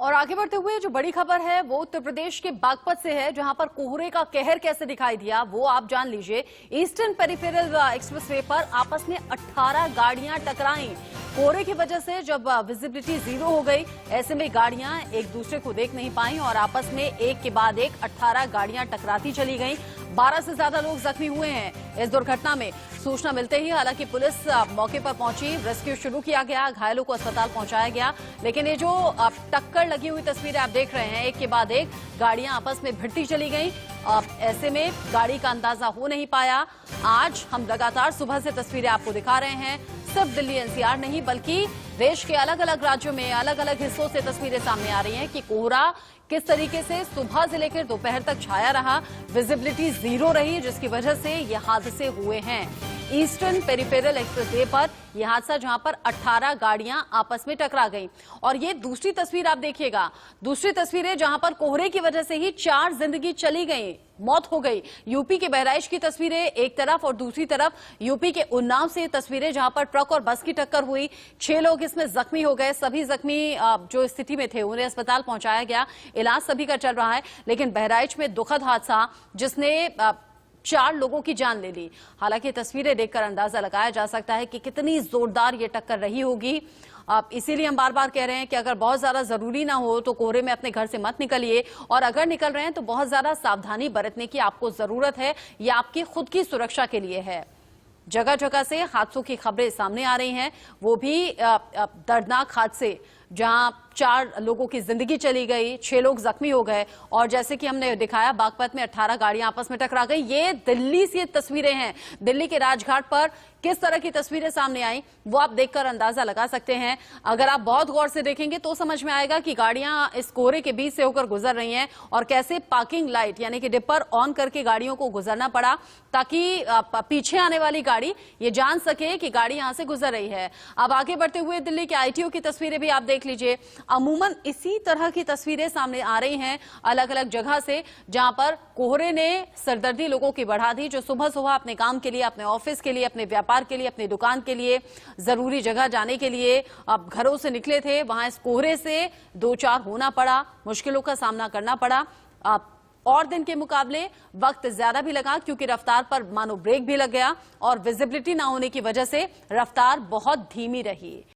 और आगे बढ़ते हुए जो बड़ी खबर है वो उत्तर प्रदेश के बागपत से है, जहां पर कोहरे का कहर कैसे दिखाई दिया वो आप जान लीजिए। ईस्टर्न पेरिफेरल एक्सप्रेसवे पर आपस में 18 गाड़ियां टकराईं। कोहरे की वजह से जब विजिबिलिटी जीरो हो गई, ऐसे में गाड़ियां एक दूसरे को देख नहीं पाई और आपस में एक के बाद एक 18 गाड़ियां टकराती चली गईं। 12 से ज्यादा लोग जख्मी हुए हैं इस दुर्घटना में। सूचना मिलते ही हालांकि पुलिस मौके पर पहुंची, रेस्क्यू शुरू किया गया, घायलों को अस्पताल पहुंचाया गया। लेकिन ये जो टक्कर लगी हुई तस्वीरें आप देख रहे हैं, एक के बाद एक गाड़ियां आपस में भिड़ती चली गईं। ऐसे में गाड़ी का अंदाजा हो नहीं पाया। आज हम लगातार सुबह से तस्वीरें आपको दिखा रहे हैं। सिर्फ दिल्ली एनसीआर नहीं बल्कि देश के अलग अलग राज्यों में अलग अलग हिस्सों से तस्वीरें सामने आ रही हैं कि कोहरा किस तरीके से सुबह से लेकर दोपहर तक छाया रहा, विजिबिलिटी जीरो रही, जिसकी वजह से ये हादसे हुए हैं। ईस्टर्न पेरिफेरल एक्सप्रेसवे पर यह हादसा जहां पर 18 गाड़ियां आपस में टकरा गईं। और ये दूसरी तस्वीर आप देखिएगा, दूसरी तस्वीरें जहां पर कोहरे की वजह से ही 4 जिंदगी चली गई, मौत हो गई। यूपी के बहराइच की तस्वीरें एक तरफ और दूसरी तरफ यूपी के उन्नाव से तस्वीरें जहां पर ट्रक और बस की टक्कर हुई। 6 लोग इसमें जख्मी हो गए। सभी जख्मी जो स्थिति में थे उन्हें अस्पताल पहुंचाया गया, इलाज सभी का चल रहा है। लेकिन बहराइच में दुखद हादसा जिसने 4 लोगों की जान ले ली। हालांकि तस्वीरें देखकर अंदाजा लगाया जा सकता है कि कितनी जोरदार ये टक्कर रही होगी। इसीलिए हम बार बार कह रहे हैं कि अगर बहुत ज्यादा जरूरी ना हो तो कोहरे में अपने घर से मत निकलिए, और अगर निकल रहे हैं तो बहुत ज्यादा सावधानी बरतने की आपको जरूरत है। ये आपकी खुद की सुरक्षा के लिए है। जगह जगह से हादसों की खबरें सामने आ रही हैं, वो भी दर्दनाक हादसे जहां 4 लोगों की जिंदगी चली गई, 6 लोग जख्मी हो गए। और जैसे कि हमने दिखाया, बागपत में 18 गाड़ियां आपस में टकरा गई। ये दिल्ली से तस्वीरें हैं, दिल्ली के राजघाट पर किस तरह की तस्वीरें सामने आई वो आप देखकर अंदाजा लगा सकते हैं। अगर आप बहुत गौर से देखेंगे तो समझ में आएगा कि गाड़ियां इस कोहरे के बीच से होकर गुजर रही हैं और कैसे पार्किंग लाइट यानी कि डिपर ऑन करके गाड़ियों को गुजरना पड़ा, ताकि पीछे आने वाली गाड़ी ये जान सके कि गाड़ी यहां से गुजर रही है। अब आगे बढ़ते हुए दिल्ली के आईटीओ की तस्वीरें भी आप देख लीजिए। अमूमन इसी तरह की तस्वीरें सामने आ रही हैं अलग अलग जगह से, जहां पर कोहरे ने सरदर्दी लोगों की बढ़ा दी, जो सुबह सुबह अपने काम के लिए, अपने ऑफिस के लिए, अपने व्यापार के लिए, अपनी दुकान के लिए, जरूरी जगह जाने के लिए अब घरों से निकले थे। वहां इस कोहरे से 2-4 होना पड़ा, मुश्किलों का सामना करना पड़ा। और दिन के मुकाबले वक्त ज्यादा भी लगा क्योंकि रफ्तार पर मानो ब्रेक भी लग गया और विजिबिलिटी ना होने की वजह से रफ्तार बहुत धीमी रही।